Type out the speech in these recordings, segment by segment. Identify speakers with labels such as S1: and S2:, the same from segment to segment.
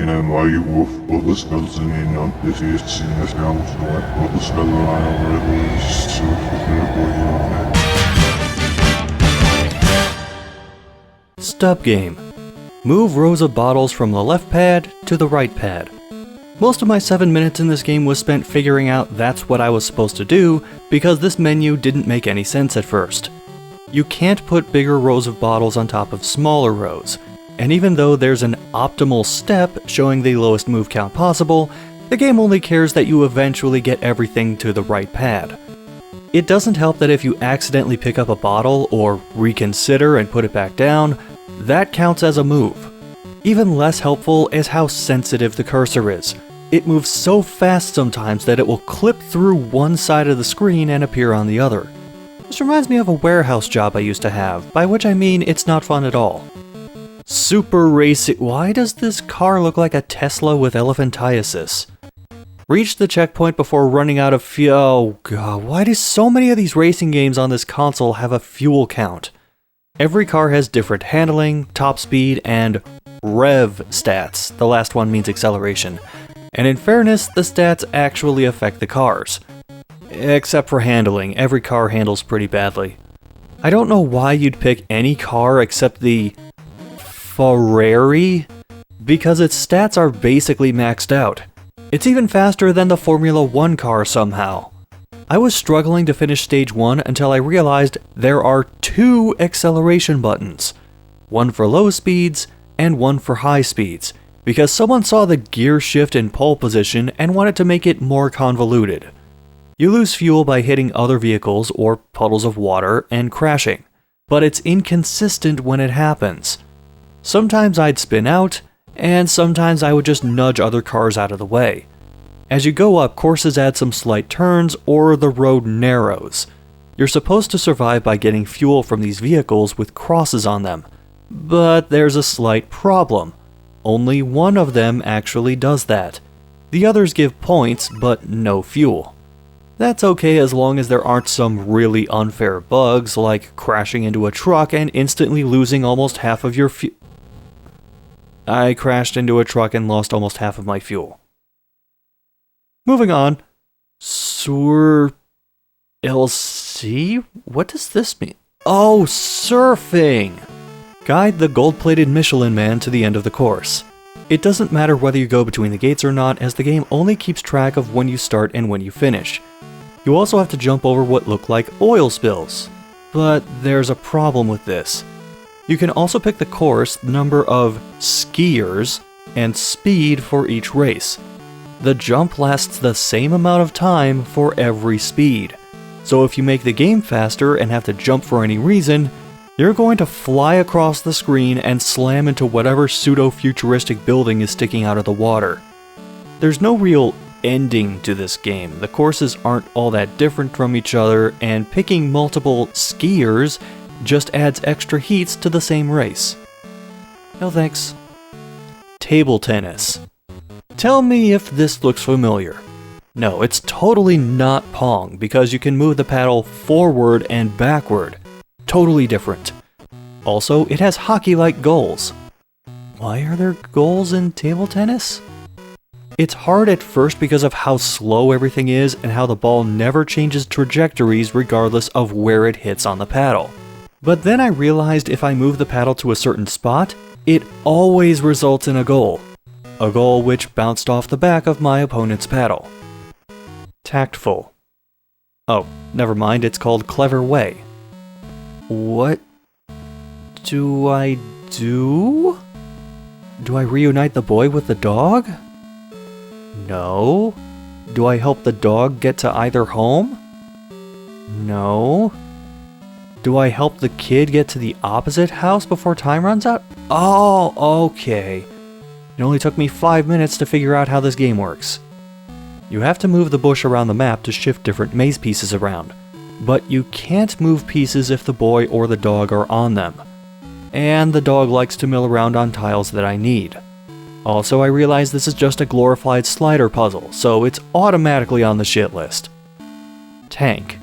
S1: En waar je op de spelers in dan is eerst zien als nou op de speler aan is zo
S2: Stub game. Move rows of bottles from the left pad to the right pad. Most of my 7 minutes in this game was spent figuring out that's what I was supposed to do because this menu didn't make any sense at first. You can't put bigger rows of bottles on top of smaller rows, and even though there's an optimal step showing the lowest move count possible, the game only cares that you eventually get everything to the right pad. It doesn't help that if you accidentally pick up a bottle or reconsider and put it back down, that counts as a move. Even less helpful is how sensitive the cursor is. It moves so fast sometimes that it will clip through one side of the screen and appear on the other. This reminds me of a warehouse job I used to have, by which I mean it's not fun at all. Super racing. Why does this car look like a Tesla with elephantiasis? Reach the checkpoint before running out of fuel. Oh god, why do so many of these racing games on this console have a fuel count? Every car has different handling, top speed, and rev stats. The last one means acceleration. And in fairness, the stats actually affect the cars. Except for handling, every car handles pretty badly. I don't know why you'd pick any car except the Ferrari, because its stats are basically maxed out. It's even faster than the Formula 1 car somehow. I was struggling to finish stage 1 until I realized there are 2 acceleration buttons. One for low speeds and one for high speeds, because someone saw the gear shift in pole position and wanted to make it more convoluted. You lose fuel by hitting other vehicles or puddles of water and crashing, but it's inconsistent when it happens. Sometimes I'd spin out, and sometimes I would just nudge other cars out of the way. As you go up, courses add some slight turns or the road narrows. You're supposed to survive by getting fuel from these vehicles with crosses on them, but there's a slight problem. Only one of them actually does that. The others give points, but no fuel. That's okay as long as there aren't some really unfair bugs like crashing into a truck and instantly losing almost half of your fuel. I crashed into a truck and lost almost half of my fuel. Moving on. Sur... LC? What does this mean? Oh, surfing! Guide the gold-plated Michelin Man to the end of the course. It doesn't matter whether you go between the gates or not, as the game only keeps track of when you start and when you finish. You also have to jump over what look like oil spills. But there's a problem with this. You can also pick the course, number of skiers, and speed for each race. The jump lasts the same amount of time for every speed. So if you make the game faster and have to jump for any reason, you're going to fly across the screen and slam into whatever pseudo-futuristic building is sticking out of the water. There's no real ending to this game. The courses aren't all that different from each other, and picking multiple skiers just adds extra heats to the same race. No thanks. Table tennis. Tell me if this looks familiar. No, it's totally not Pong, because you can move the paddle forward and backward. Totally different. Also, it has hockey-like goals. Why are there goals in table tennis? It's hard at first because of how slow everything is and how the ball never changes trajectories regardless of where it hits on the paddle. But then I realized if I move the paddle to a certain spot, it always results in a goal. A goal which bounced off the back of my opponent's paddle. Tactful. Oh, never mind, it's called Clever Way. What do I do? Do I reunite the boy with the dog? No. Do I help the dog get to either home? No. Do I help the kid get to the opposite house before time runs out? Oh, okay. It only took me 5 minutes to figure out how this game works. You have to move the bush around the map to shift different maze pieces around, but you can't move pieces if the boy or the dog are on them. And the dog likes to mill around on tiles that I need. Also, I realize this is just a glorified slider puzzle, so it's automatically on the shit list. Tank.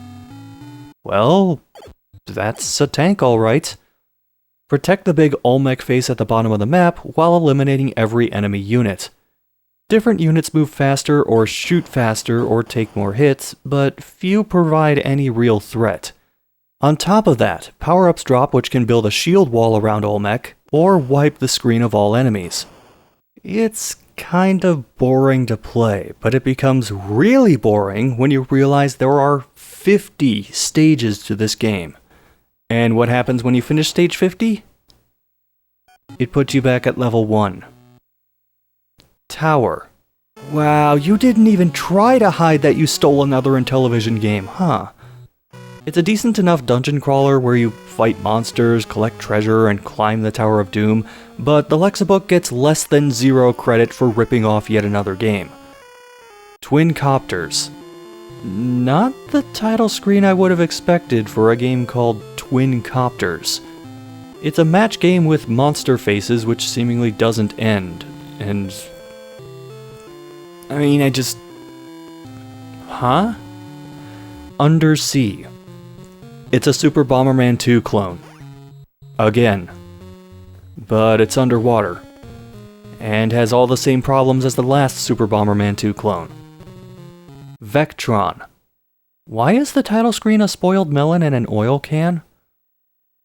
S2: Well, that's a tank alright. Protect the big Olmec face at the bottom of the map while eliminating every enemy unit. Different units move faster or shoot faster or take more hits, but few provide any real threat. On top of that, power-ups drop which can build a shield wall around Olmec, or wipe the screen of all enemies. It's kind of boring to play, but it becomes really boring when you realize there are 50 stages to this game. And what happens when you finish stage 50? It puts you back at level 1. Tower. Wow, you didn't even try to hide that you stole another Intellivision game, huh? It's a decent enough dungeon crawler where you fight monsters, collect treasure, and climb the Tower of Doom, but the Lexibook gets less than 0 credit for ripping off yet another game. Twin Copters. Not the title screen I would have expected for a game called Twin Copters. It's a match game with monster faces which seemingly doesn't end, and... Huh? Undersea. It's a Super Bomberman 2 clone. Again. But it's underwater. And has all the same problems as the last Super Bomberman 2 clone. Vectron. Why is the title screen a spoiled melon and an oil can?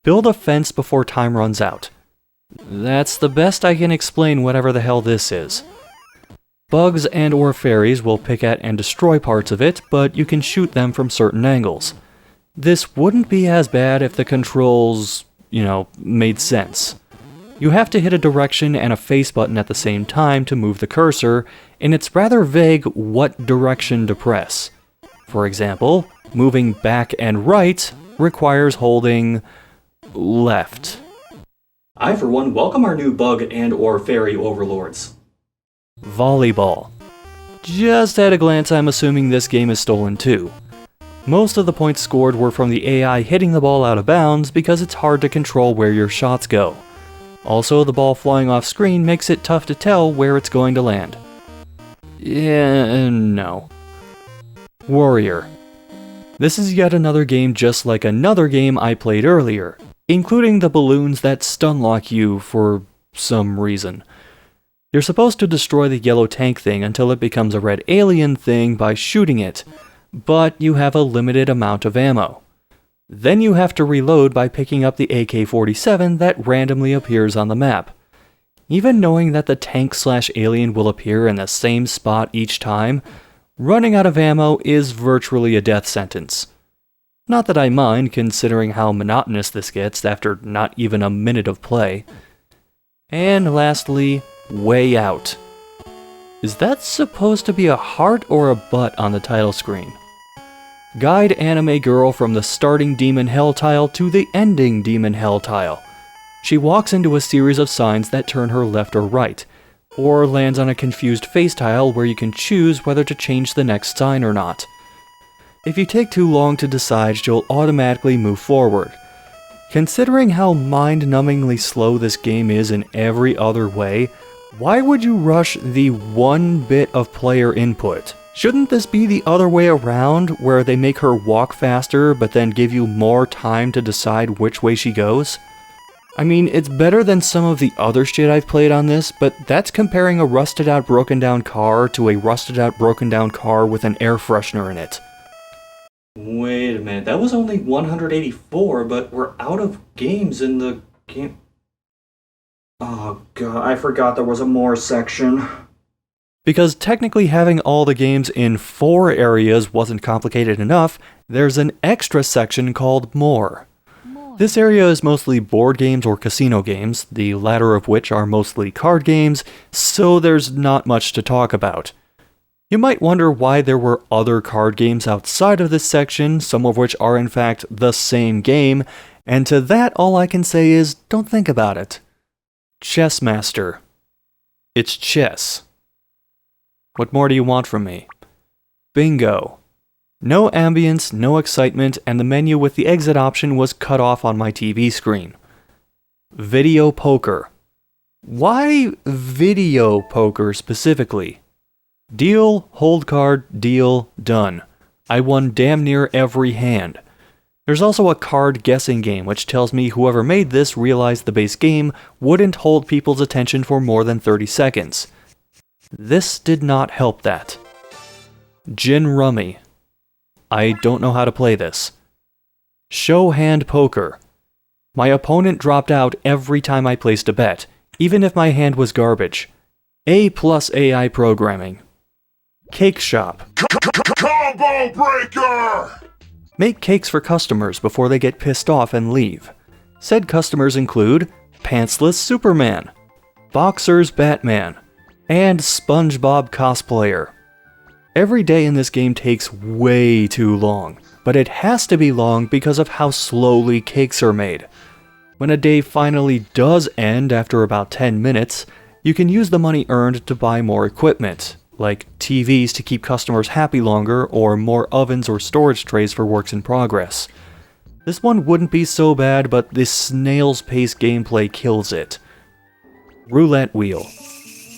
S2: Build a fence before time runs out. That's the best I can explain whatever the hell this is. Bugs and or fairies will pick at and destroy parts of it, but you can shoot them from certain angles. This wouldn't be as bad if the controls, made sense. You have to hit a direction and a face button at the same time to move the cursor, and it's rather vague what direction to press. For example, moving back and right requires holding left. I, for one, welcome our new bug and or fairy overlords. Volleyball. Just at a glance, I'm assuming this game is stolen too. Most of the points scored were from the AI hitting the ball out of bounds because it's hard to control where your shots go. Also, the ball flying off screen makes it tough to tell where it's going to land. No. Warrior. This is yet another game just like another game I played earlier, including the balloons that stunlock you for some reason. You're supposed to destroy the yellow tank thing until it becomes a red alien thing by shooting it, but you have a limited amount of ammo. Then you have to reload by picking up the AK-47 that randomly appears on the map. Even knowing that the tank/alien will appear in the same spot each time, running out of ammo is virtually a death sentence. Not that I mind, considering how monotonous this gets after not even a minute of play. And lastly, Way Out. Is that supposed to be a heart or a butt on the title screen? Guide anime girl from the starting Demon Hell tile to the ending Demon Hell tile. She walks into a series of signs that turn her left or right, or lands on a confused face tile where you can choose whether to change the next sign or not. If you take too long to decide, you'll automatically move forward. Considering how mind-numbingly slow this game is in every other way, why would you rush the one bit of player input? Shouldn't this be the other way around, where they make her walk faster but then give you more time to decide which way she goes? I mean, it's better than some of the other shit I've played on this, but that's comparing a rusted out broken down car to a rusted out broken down car with an air freshener in it. Wait a minute, that was only 184, but we're out of games in the game. Oh god, I forgot there was a more section. Because technically having all the games in 4 areas wasn't complicated enough, there's an extra section called More. This area is mostly board games or casino games, the latter of which are mostly card games, so there's not much to talk about. You might wonder why there were other card games outside of this section, some of which are in fact the same game, and to that all I can say is, don't think about it. Chess Master. It's chess. What more do you want from me? Bingo. No ambience, no excitement, and the menu with the exit option was cut off on my TV screen. Video poker. Why video poker specifically? Deal, hold card, deal, done. I won damn near every hand. There's also a card guessing game which tells me whoever made this realized the base game wouldn't hold people's attention for more than 30 seconds. This did not help that. Gin Rummy. I don't know how to play this. Show Hand Poker. My opponent dropped out every time I placed a bet, even if my hand was garbage. A+ AI programming. Cake Shop.
S1: Combo breaker!
S2: Make cakes for customers before they get pissed off and leave. Said customers include Pantsless Superman, Boxers Batman, and SpongeBob Cosplayer. Every day in this game takes way too long, but it has to be long because of how slowly cakes are made. When a day finally does end after about 10 minutes, you can use the money earned to buy more equipment, like TVs to keep customers happy longer or more ovens or storage trays for works in progress. This one wouldn't be so bad, but this snail's pace gameplay kills it. Roulette Wheel.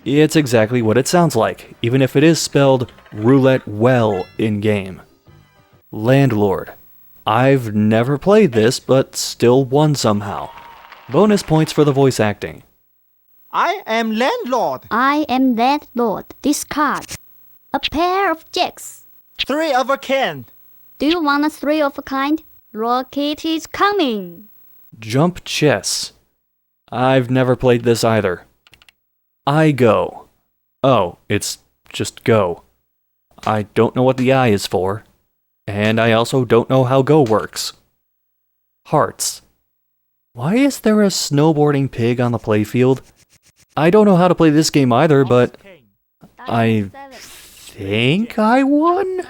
S2: It's exactly what it sounds like, even if it is spelled roulette well in-game. Landlord. I've never played this, but still won somehow. Bonus points for the voice acting.
S3: I am landlord.
S4: I am landlord. Discard. A pair of jacks.
S3: 3 of a kind.
S4: Do you want a 3 of a kind? Rocket is coming.
S2: Jump Chess. I've never played this either. I Go. Oh, it's just Go. I don't know what the I is for. And I also don't know how Go works. Hearts. Why is there a snowboarding pig on the playfield? I don't know how to play this game either, but I think I won?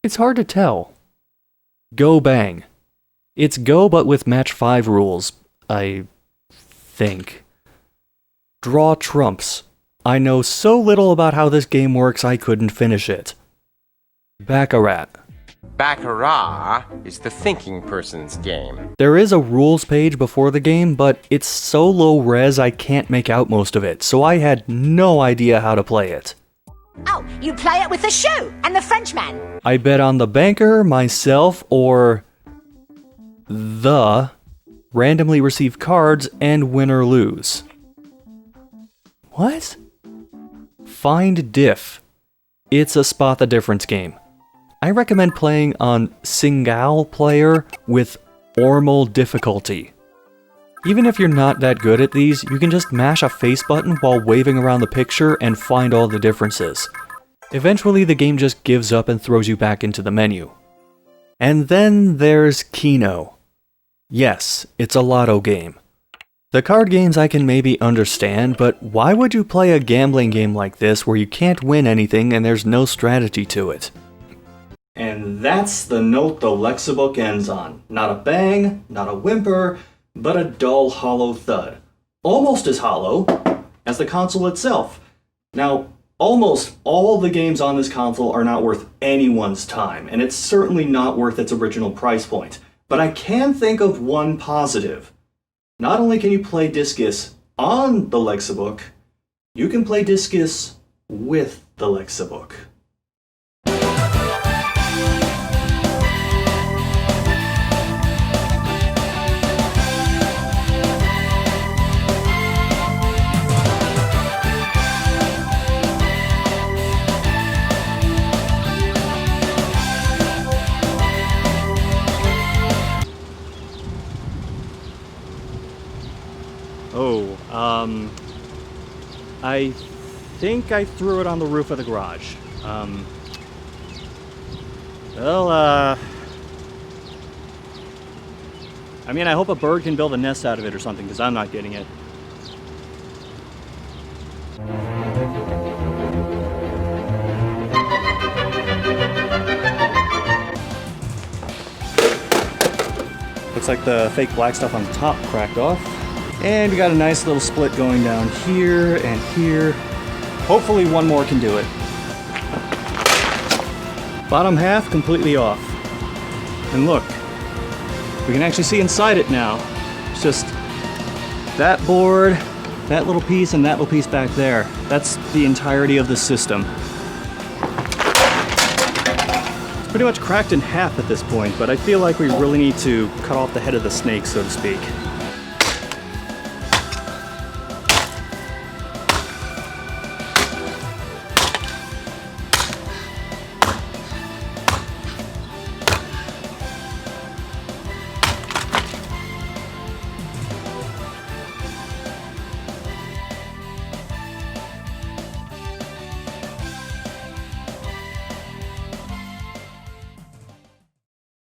S2: It's hard to tell. Go Bang. It's Go but with match 5 rules, I think. Draw Trumps. I know so little about how this game works I couldn't finish it. Baccarat.
S5: Baccarat is the thinking person's game.
S2: There is a rules page before the game, but it's so low res I can't make out most of it, so I had no idea how to play it.
S6: Oh, you play it with the shoe and the Frenchman.
S2: I bet on the banker, myself, or the randomly receive cards and win or lose. What? Find Diff. It's a spot the difference game. I recommend playing on single player with normal difficulty. Even if you're not that good at these, you can just mash a face button while waving around the picture and find all the differences. Eventually the game just gives up and throws you back into the menu. And then there's Keno. Yes, it's a lotto game. The card games I can maybe understand, but why would you play a gambling game like this where you can't win anything and there's no strategy to it? And that's the note the Lexibook ends on. Not a bang, not a whimper, but a dull, hollow thud. Almost as hollow as the console itself. Now, almost all the games on this console are not worth anyone's time, and it's certainly not worth its original price point. But I can think of one positive. Not only can you play Discus on the Lexibook, you can play Discus with the Lexibook. I think I threw it on the roof of the garage. I mean, I hope a bird can build a nest out of it or something, because I'm not getting it. Looks like the fake black stuff on the top cracked off. And we got a nice little split going down here and here. Hopefully one more can do it. Bottom half completely off. And look, we can actually see inside it now. It's just that board, that little piece, and that little piece back there. That's the entirety of the system. It's pretty much cracked in half at this point, but I feel like we really need to cut off the head of the snake, so to speak.